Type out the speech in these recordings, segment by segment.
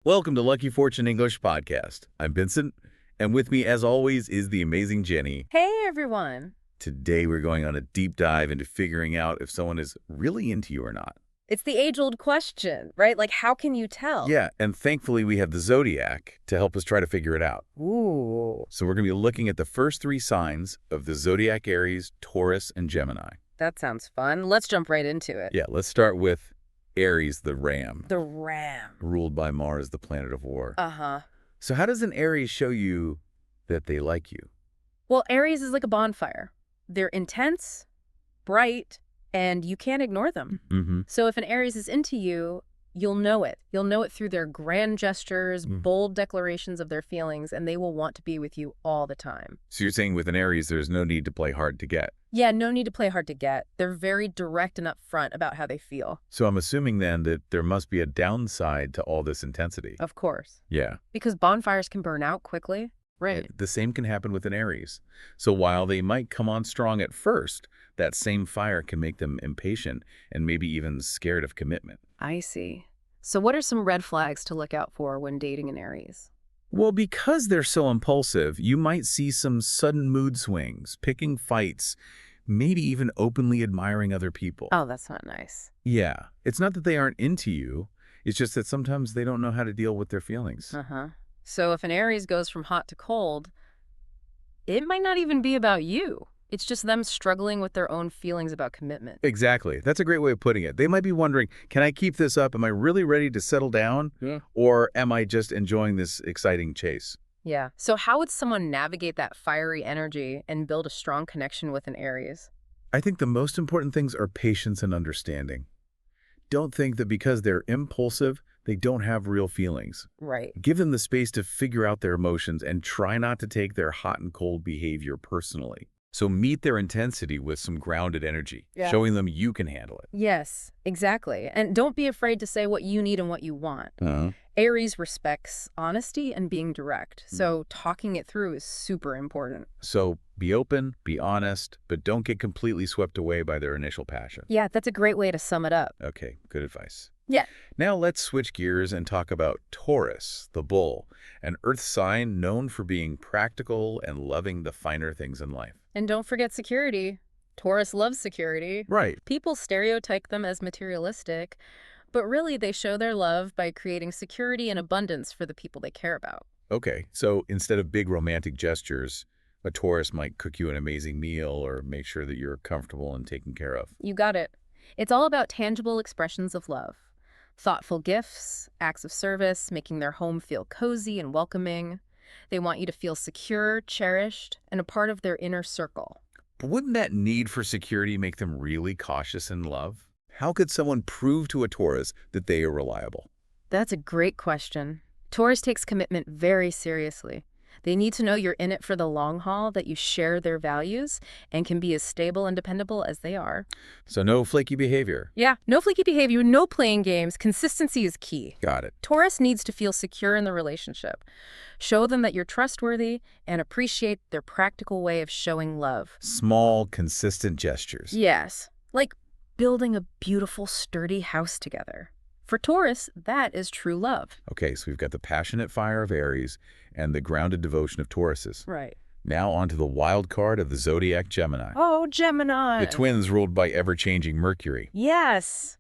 Welcome to Lucky Fortune English Podcast. I'm Vincent, and with me, as always, is the amazing Jenny. Hey, everyone. Today, we're going on a deep dive into figuring out if someone is really into you or not. It's the age-old question, right? Like, how can you tell? Yeah, and thankfully, we have the Zodiac to help us try to figure it out. Ooh. So we're going to be looking at the first three signs of the Zodiac: Aries, Taurus, and Gemini. That sounds fun. Let's jump right into it. Yeah, let's start with Aries, the ram. The ram. Ruled by Mars, the planet of war. Uh-huh. So how does an Aries show you that they like you? Well, Aries is like a bonfire. They're intense, bright, and you can't ignore them. Mm-hmm. So if an Aries is into you, you'll know it. You'll know it through their grand gestures, bold declarations of their feelings, and they will want to be with you all the time. So you're saying with an Aries, there's no need to play hard to get. Yeah, no need to play hard to get. They're very direct and upfront about how they feel. So I'm assuming then that there must be a downside to all this intensity. Of course. Yeah. Because bonfires can burn out quickly. Right. The same can happen with an Aries. So while they might come on strong at first, that same fire can make them impatient and maybe even scared of commitment. I see. So what are some red flags to look out for when dating an Aries? Well, because they're so impulsive, you might see some sudden mood swings, picking fights, maybe even openly admiring other people. Oh, that's not nice. Yeah. It's not that they aren't into you. It's just that sometimes they don't know how to deal with their feelings. Uh-huh. So if an Aries goes from hot to cold, it might not even be about you. It's just them struggling with their own feelings about commitment. Exactly. That's a great way of putting it. They might be wondering, can I keep this up? Am I really ready to settle down? Yeah. Or am I just enjoying this exciting chase? Yeah. So how would someone navigate that fiery energy and build a strong connection with an Aries? I think the most important things are patience and understanding. Don't think that because they're impulsive, they don't have real feelings. Right. Give them the space to figure out their emotions and try not to take their hot and cold behavior personally. So meet their intensity with some grounded energy, showing them you can handle it. Yes, exactly. And don't be afraid to say what you need and what you want. Aries respects honesty and being direct, so talking it through is super important. So be open, be honest, but don't get completely swept away by their initial passion. Yeah, that's a great way to sum it up. Okay, good advice. Yeah. Now let's switch gears and talk about Taurus, the bull, an earth sign known for being practical and loving the finer things in life. And don't forget security. Taurus loves security. Right. People stereotype them as materialistic, but really they show their love by creating security and abundance for the people they care about. Okay, so instead of big romantic gestures, a Taurus might cook you an amazing meal or make sure that you're comfortable and taken care of. You got it. It's all about tangible expressions of love. Thoughtful gifts, acts of service, making their home feel cozy and welcoming. They want you to feel secure, cherished, and a part of their inner circle. But wouldn't that need for security make them really cautious in love? How could someone prove to a Taurus that they are reliable? That's a great question. Taurus takes commitment very seriously. They need to know you're in it for the long haul, that you share their values, and can be as stable and dependable as they are. So no flaky behavior. Yeah, no flaky behavior, no playing games. Consistency is key. Got it. Taurus needs to feel secure in the relationship. Show them that you're trustworthy and appreciate their practical way of showing love. Small, consistent gestures. Yes, like building a beautiful, sturdy house together. For Taurus, that is true love. Okay, so we've got the passionate fire of Aries and the grounded devotion of Tauruses. Right. Now on to the wild card of the Zodiac: Gemini. Oh, Gemini. The twins ruled by ever-changing Mercury. Yes.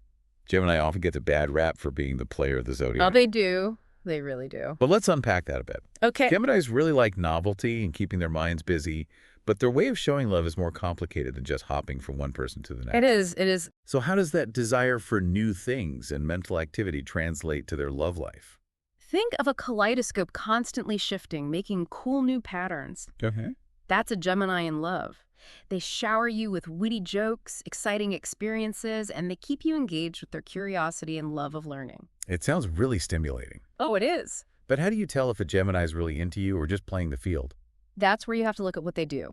Gemini often gets a bad rap for being the player of the Zodiac. Oh, they do. They really do. But let's unpack that a bit. Okay. Geminis really like novelty and keeping their minds busy, but their way of showing love is more complicated than just hopping from one person to the next. It is. It is. So how does that desire for new things and mental activity translate to their love life? Think of a kaleidoscope constantly shifting, making cool new patterns. Okay. That's a Gemini in love. They shower you with witty jokes, exciting experiences, and they keep you engaged with their curiosity and love of learning. It sounds really stimulating. Oh, it is. But how do you tell if a Gemini is really into you or just playing the field? That's where you have to look at what they do.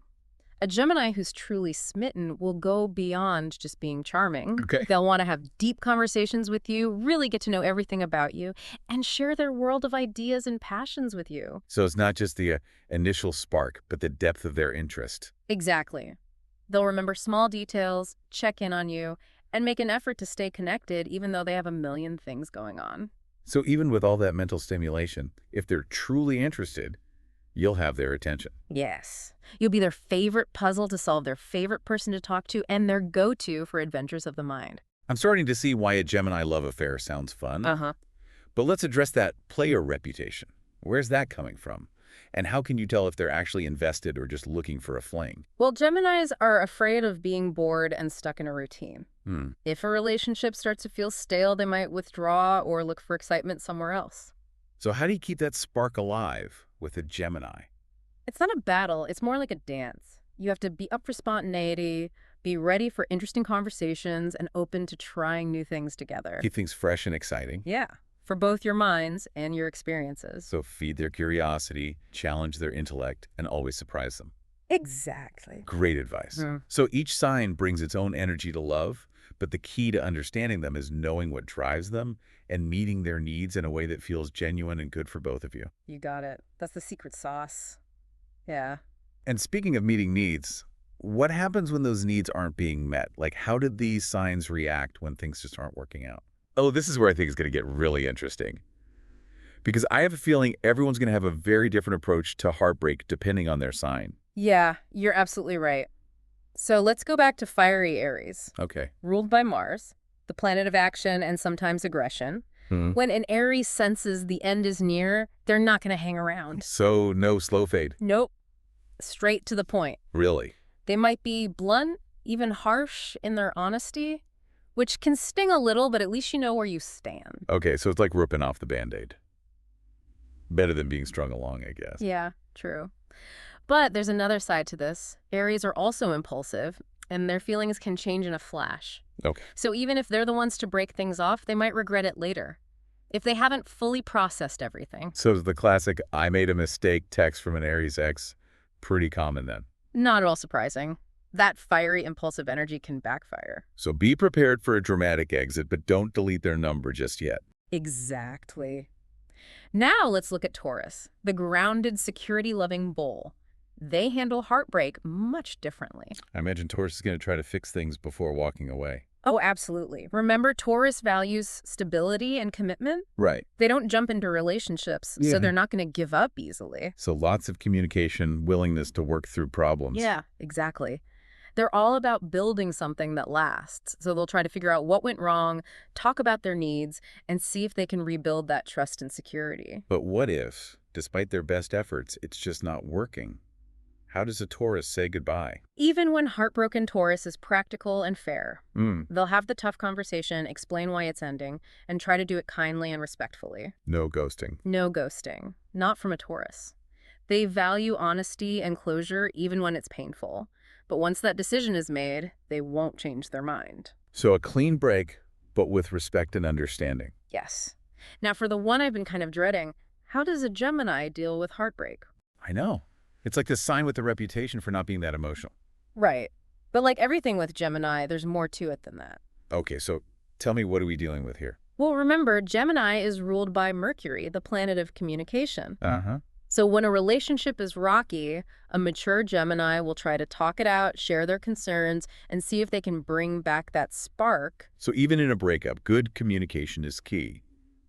A Gemini who's truly smitten will go beyond just being charming. Okay. They'll want to have deep conversations with you, really get to know everything about you, and share their world of ideas and passions with you. So it's not just the initial spark, but the depth of their interest. Exactly. They'll remember small details, check in on you, and make an effort to stay connected even though they have a million things going on. So even with all that mental stimulation, if they're truly interested, you'll have their attention. Yes. You'll be their favorite puzzle to solve, their favorite person to talk to, and their go-to for adventures of the mind. I'm starting to see why a Gemini love affair sounds fun. Uh-huh. But let's address that player reputation. Where's that coming from? And how can you tell if they're actually invested or just looking for a fling? Well, Geminis are afraid of being bored and stuck in a routine. If a relationship starts to feel stale, they might withdraw or look for excitement somewhere else. So how do you keep that spark alive with a Gemini? It's not a battle, it's more like a dance. You have to be up for spontaneity, be ready for interesting conversations, and open to trying new things together. Keep things fresh and exciting. Yeah, for both your minds and your experiences. So feed their curiosity, challenge their intellect, and always surprise them. Exactly. Great advice. So each sign brings its own energy to love, but the key to understanding them is knowing what drives them and meeting their needs in a way that feels genuine and good for both of you. You got it. That's the secret sauce. Yeah. And speaking of meeting needs, what happens when those needs aren't being met? Like, how did these signs react when things just aren't working out? Oh, this is where I think it's going to get really interesting. Because I have a feeling everyone's going to have a very different approach to heartbreak depending on their sign. Yeah, you're absolutely right. So let's go back to fiery Aries. Okay. Ruled by Mars, the planet of action and sometimes aggression. When an Aries senses the end is near, they're not going to hang around. So no slow fade? Nope. Straight to the point. Really? They might be blunt, even harsh in their honesty, which can sting a little, but at least you know where you stand. Okay, so it's like ripping off the Band-Aid. Better than being strung along, I guess. Yeah, true. But there's another side to this. Aries are also impulsive, and their feelings can change in a flash. Okay. So even if they're the ones to break things off, they might regret it later, if they haven't fully processed everything. So is the classic "I made a mistake" text from an Aries ex pretty common then? Not at all surprising. That fiery, impulsive energy can backfire. So be prepared for a dramatic exit, but don't delete their number just yet. Exactly. Now let's look at Taurus, the grounded, security-loving bull. They handle heartbreak much differently. I imagine Taurus is going to try to fix things before walking away. Oh, absolutely. Remember, Taurus values stability and commitment? Right. They don't jump into relationships, so they're not going to give up easily. So lots of communication, willingness to work through problems. Yeah, exactly. They're all about building something that lasts. So they'll try to figure out what went wrong, talk about their needs, and see if they can rebuild that trust and security. But what if, despite their best efforts, it's just not working? How does a Taurus say goodbye? Even when heartbroken, Taurus is practical and fair. They'll have the tough conversation, explain why it's ending, and try to do it kindly and respectfully. No ghosting. No ghosting. Not from a Taurus. They value honesty and closure even when it's painful. But once that decision is made, they won't change their mind. So a clean break, but with respect and understanding. Yes. Now for the one I've been kind of dreading, how does a Gemini deal with heartbreak? I know. It's like the sign with the reputation for not being that emotional. Right. But like everything with Gemini, there's more to it than that. Okay, so tell me, what are we dealing with here? Well, remember, Gemini is ruled by Mercury, the planet of communication. Uh-huh. So when a relationship is rocky, a mature Gemini will try to talk it out, share their concerns, and see if they can bring back that spark. So even in a breakup, good communication is key.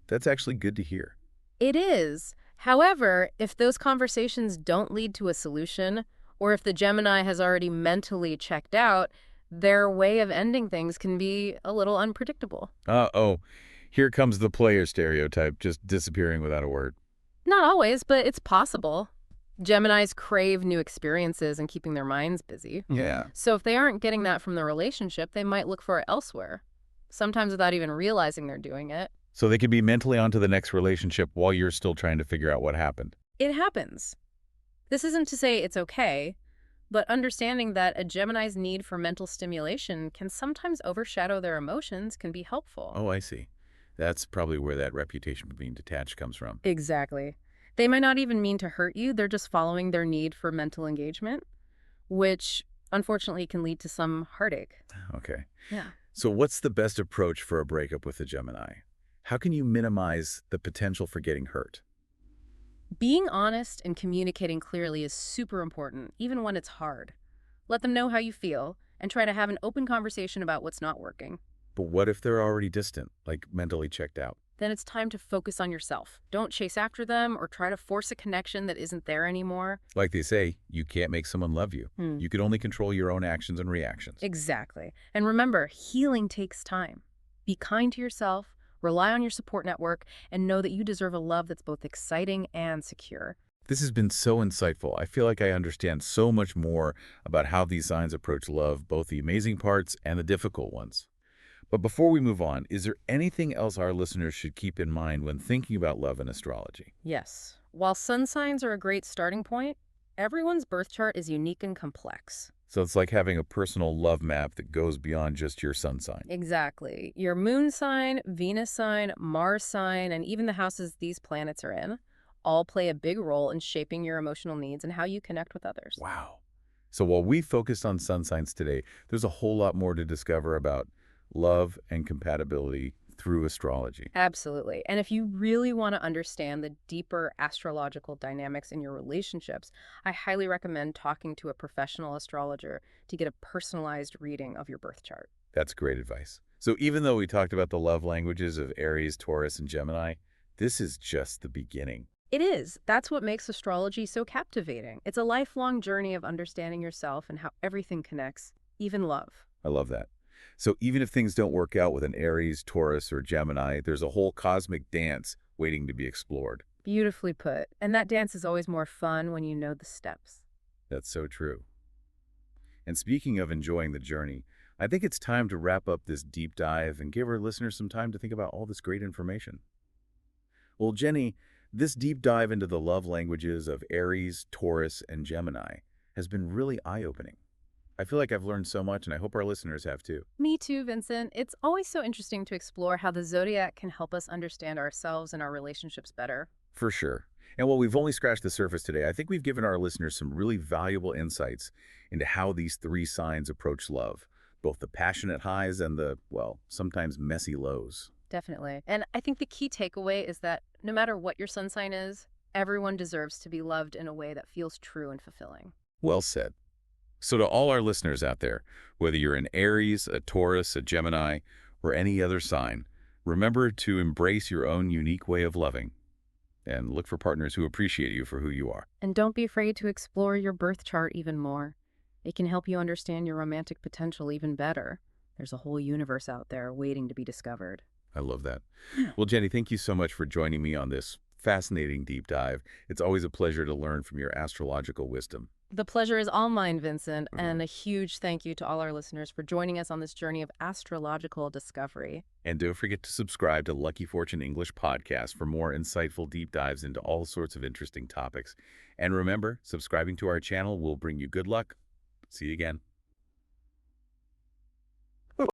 That's actually good to hear. It is. However, if those conversations don't lead to a solution, or if the Gemini has already mentally checked out, their way of ending things can be a little unpredictable. Uh-oh. Here comes the player stereotype, just disappearing without a word. Not always, but it's possible. Geminis crave new experiences and keeping their minds busy. Yeah. So if they aren't getting that from the relationship, they might look for it elsewhere, sometimes without even realizing they're doing it. So they could be mentally on to the next relationship while you're still trying to figure out what happened. It happens. This isn't to say it's okay, but understanding that a Gemini's need for mental stimulation can sometimes overshadow their emotions can be helpful. Oh, I see. That's probably where that reputation for being detached comes from. Exactly. They might not even mean to hurt you. They're just following their need for mental engagement, which unfortunately can lead to some heartache. Okay. Yeah. So what's the best approach for a breakup with a Gemini? How can you minimize the potential for getting hurt? Being honest and communicating clearly is super important, even when it's hard. Let them know how you feel and try to have an open conversation about what's not working. But what if they're already distant, like mentally checked out? then it's time to focus on yourself. Don't chase after them or try to force a connection that isn't there anymore. Like they say, you can't make someone love you. Hmm. You can only control your own actions and reactions. Exactly. And remember, healing takes time. Be kind to yourself, rely on your support network, and know that you deserve a love that's both exciting and secure. This has been so insightful. I feel like I understand so much more about how these signs approach love, both the amazing parts and the difficult ones. But before we move on, is there anything else our listeners should keep in mind when thinking about love and astrology? Yes. While sun signs are a great starting point, everyone's birth chart is unique and complex. So it's like having a personal love map that goes beyond just your sun sign. Exactly. Your moon sign, Venus sign, Mars sign, and even the houses these planets are in all play a big role in shaping your emotional needs and how you connect with others. Wow. So while we focused on sun signs today, there's a whole lot more to discover about love and compatibility through astrology. Absolutely. And if you really want to understand the deeper astrological dynamics in your relationships, I highly recommend talking to a professional astrologer to get a personalized reading of your birth chart. That's great advice. So even though we talked about the love languages of Aries, Taurus, and Gemini, this is just the beginning. It is. That's what makes astrology so captivating. It's a lifelong journey of understanding yourself and how everything connects, even love. I love that. So even if things don't work out with an Aries, Taurus, or Gemini, there's a whole cosmic dance waiting to be explored. Beautifully put. And that dance is always more fun when you know the steps. That's so true. And speaking of enjoying the journey, I think it's time to wrap up this deep dive and give our listeners some time to think about all this great information. Well, Jenny, this deep dive into the love languages of Aries, Taurus, and Gemini has been really eye-opening. I feel like I've learned so much, and I hope our listeners have too. Me too, Vincent. It's always so interesting to explore how the zodiac can help us understand ourselves and our relationships better. For sure. And while we've only scratched the surface today, I think we've given our listeners some really valuable insights into how these three signs approach love, both the passionate highs and the, well, sometimes messy lows. Definitely. And I think the key takeaway is that no matter what your sun sign is, everyone deserves to be loved in a way that feels true and fulfilling. Well said. So to all our listeners out there, whether you're an Aries, a Taurus, a Gemini, or any other sign, remember to embrace your own unique way of loving and look for partners who appreciate you for who you are. And don't be afraid to explore your birth chart even more. It can help you understand your romantic potential even better. There's a whole universe out there waiting to be discovered. I love that. Well, Jenny, thank you so much for joining me on this fascinating deep dive. It's always a pleasure to learn from your astrological wisdom. The pleasure is all mine, Vincent, and a huge thank you to all our listeners for joining us on this journey of astrological discovery. And don't forget to subscribe to Lucky Fortune English Podcast for more insightful deep dives into all sorts of interesting topics. And remember, subscribing to our channel will bring you good luck. See you again.